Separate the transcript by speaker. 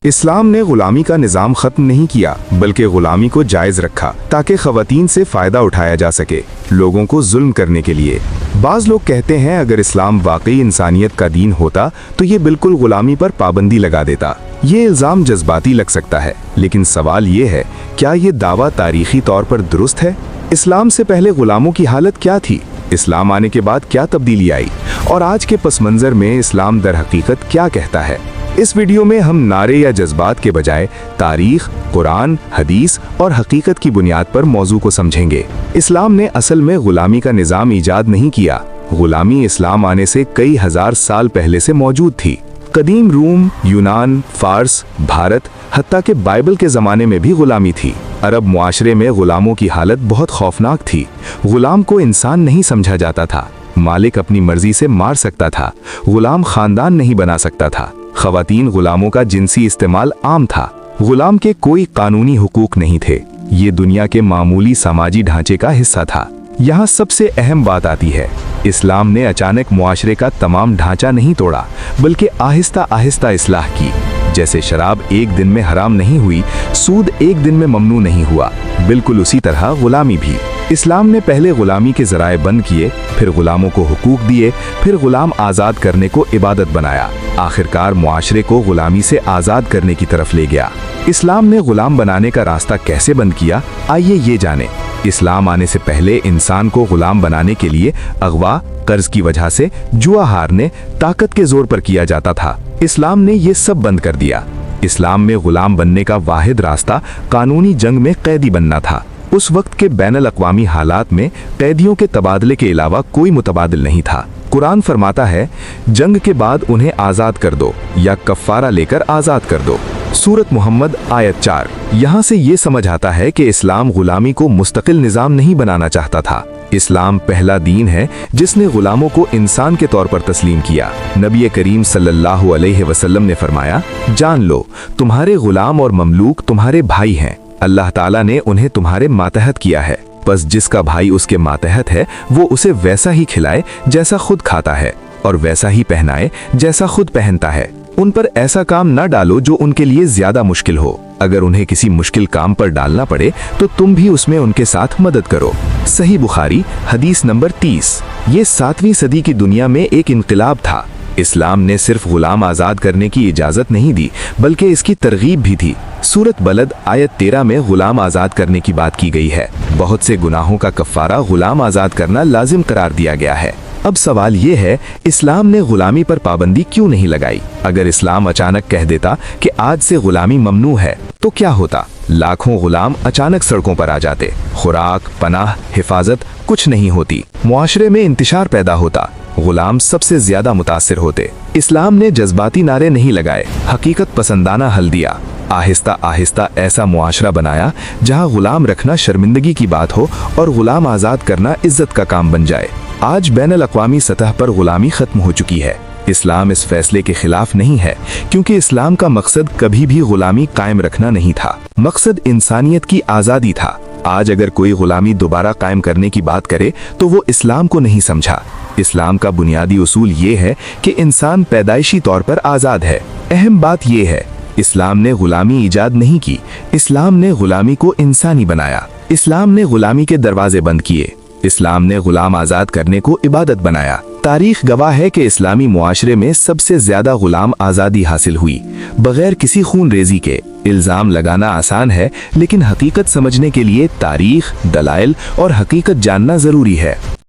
Speaker 1: इस्लाम ने गुलामी का निज़ाम ख़त्म नहीं किया बल्कि गुलामी को जायज़ रखा ताकि ख़वातीन से फ़ायदा उठाया जा सके, लोगों को जुल्म करने के लिए। बाज़ लोग कहते हैं अगर इस्लाम वाकई इंसानियत का दीन होता तो ये बिल्कुल गुलामी पर पाबंदी लगा देता। ये इल्ज़ाम जज्बाती लग सकता है, लेकिन सवाल ये है, क्या ये दावा तारीख़ी तौर पर दुरुस्त है? इस्लाम से पहले गुलामों की हालत क्या थी? इस्लाम आने के बाद क्या तब्दीली आई? और आज के पस मंज़र में इस्लाम दर हकीकत क्या कहता है? इस वीडियो में हम नारे या जज्बात के बजाय तारीख, कुरान, हदीस और हकीकत की बुनियाद पर मौजू को समझेंगे। इस्लाम ने असल में गुलामी का निज़ाम ईजाद नहीं किया। गुलामी इस्लाम आने से कई हजार साल पहले से मौजूद थी। कदीम रूम, यूनान, फारस, भारत, हत्ता के बाइबल के ज़माने में भी गुलामी थी। अरब मुआशरे में गुलामों की हालत बहुत खौफनाक थी। गुलाम को इंसान नहीं समझा जाता था। मालिक अपनी मर्जी से मार सकता था। गुलाम खानदान नहीं बना सकता था। ख़वातीन गुलामों का जिनसी इस्तेमाल आम था। गुलाम के कोई कानूनी हुकूक नहीं थे। ये दुनिया के मामूली समाजी ढांचे का हिस्सा था। यहाँ सबसे अहम बात आती है, इस्लाम ने अचानक मुआशरे का तमाम ढांचा नहीं तोड़ा, बल्कि आहिस्ता आहिस्ता इस्लाह की। जैसे शराब एक दिन में हराम नहीं हुई, सूद एक दिन में ममनू नहीं हुआ, बिल्कुल उसी तरह गुलामी भी। इस्लाम ने पहले गुलामी के ज़राए बंद किए, फिर गुलामों को हुकूक दिए, फिर गुलाम आज़ाद करने को इबादत बनाया। आखिरकार मुआशरे को गुलामी से आज़ाद करने की तरफ ले गया। इस्लाम ने गुलाम बनाने का रास्ता कैसे बंद किया, आइए ये जाने। इस्लाम आने से पहले इंसान को गुलाम बनाने के लिए अगवा, कर्ज की वजह से, जुआ हारने, ताकत के जोर पर किया जाता था। इस्लाम ने ये सब बंद कर दिया। इस्लाम में गुलाम बनने का वाहिद रास्ता कानूनी जंग में कैदी बनना था। उस वक्त के बैनुल अक़वामी हालात में कैदियों के तबादले के अलावा कोई मुतबादिल नहीं था। कुरान फरमाता है, जंग के बाद उन्हें आज़ाद कर दो या कफ़ारा लेकर आज़ाद कर दो। सूरत मुहम्मद आयत 4। यहाँ से ये समझ आता है कि इस्लाम गुलामी को मुस्तकिल निज़ाम नहीं बनाना चाहता था। इस्लाम पहला दीन है जिसने गुलामों को इंसान के तौर पर तस्लीम किया। नबी करीम सल्लल्लाहु अलैहि वसल्लम ने फरमाया, जान लो तुम्हारे गुलाम और ममलूक तुम्हारे भाई हैं। अल्लाह ताला ने उन्हें तुम्हारे मातहत किया है, बस जिसका भाई उसके मातहत है वो उसे वैसा ही खिलाए जैसा खुद खाता है, और वैसा ही पहनाए जैसा खुद पहनता है। उन पर ऐसा काम न डालो जो उनके लिए ज्यादा मुश्किल हो। अगर उन्हें किसी मुश्किल काम पर डालना पड़े तो तुम भी उसमें उनके साथ मदद करो। सही बुखारी हदीस नंबर 30। ये 7वीं सदी की दुनिया में एक इनकलाब था। इस्लाम ने सिर्फ गुलाम आज़ाद करने की इजाज़त नहीं दी, बल्कि इसकी तरगीब भी थी। सूरत बलद आयत 13 में गुलाम आज़ाद करने की बात की गई है। बहुत से गुनाहों का कफ़ारा गुलाम आज़ाद करना लाजिम करार दिया गया है। अब सवाल ये है, इस्लाम ने गुलामी पर पाबंदी क्यों नहीं लगाई? अगर इस्लाम अचानक कह देता कि आज से गुलामी ममनू है, तो क्या होता? लाखों गुलाम अचानक सड़कों पर आ जाते। खुराक, पनाह, हिफाजत कुछ नहीं होती। मुआशरे में इंतशार पैदा होता। गुलाम सबसे ज्यादा मुतासिर होते। इस्लाम ने जज्बाती नारे नहीं लगाए, हकीकत पसंदाना हल दिया। आहिस्ता आहिस्ता ऐसा मुआशरा बनाया जहां गुलाम रखना शर्मिंदगी की बात हो और गुलाम आज़ाद करना इज्जत का काम बन जाए। आज बैनुल अक़वामी सतह पर गुलामी खत्म हो चुकी है। इस्लाम इस फैसले के खिलाफ नहीं है, क्योंकि इस्लाम का मकसद कभी भी गुलामी कायम रखना नहीं था। मकसद इंसानियत की आज़ादी था। आज अगर कोई गुलामी दोबारा कायम करने की बात करे तो वो इस्लाम को नहीं समझा। इस्लाम का बुनियादी उसूल ये है कि इंसान पैदाइशी तौर पर आज़ाद है। अहम बात ये है, इस्लाम ने गुलामी ईजाद नहीं की, इस्लाम ने गुलामी को इंसानी बनाया। इस्लाम ने गुलामी के दरवाजे बंद किए। इस्लाम ने गुलाम आज़ाद करने को इबादत बनाया। तारीख गवाह है कि इस्लामी मुआशरे में सबसे ज्यादा गुलाम आज़ादी हासिल हुई, बगैर किसी खून रेजी के। इल्ज़ाम लगाना आसान है, लेकिन हकीकत समझने के लिए तारीख, दलाइल और हकीकत जानना ज़रूरी है।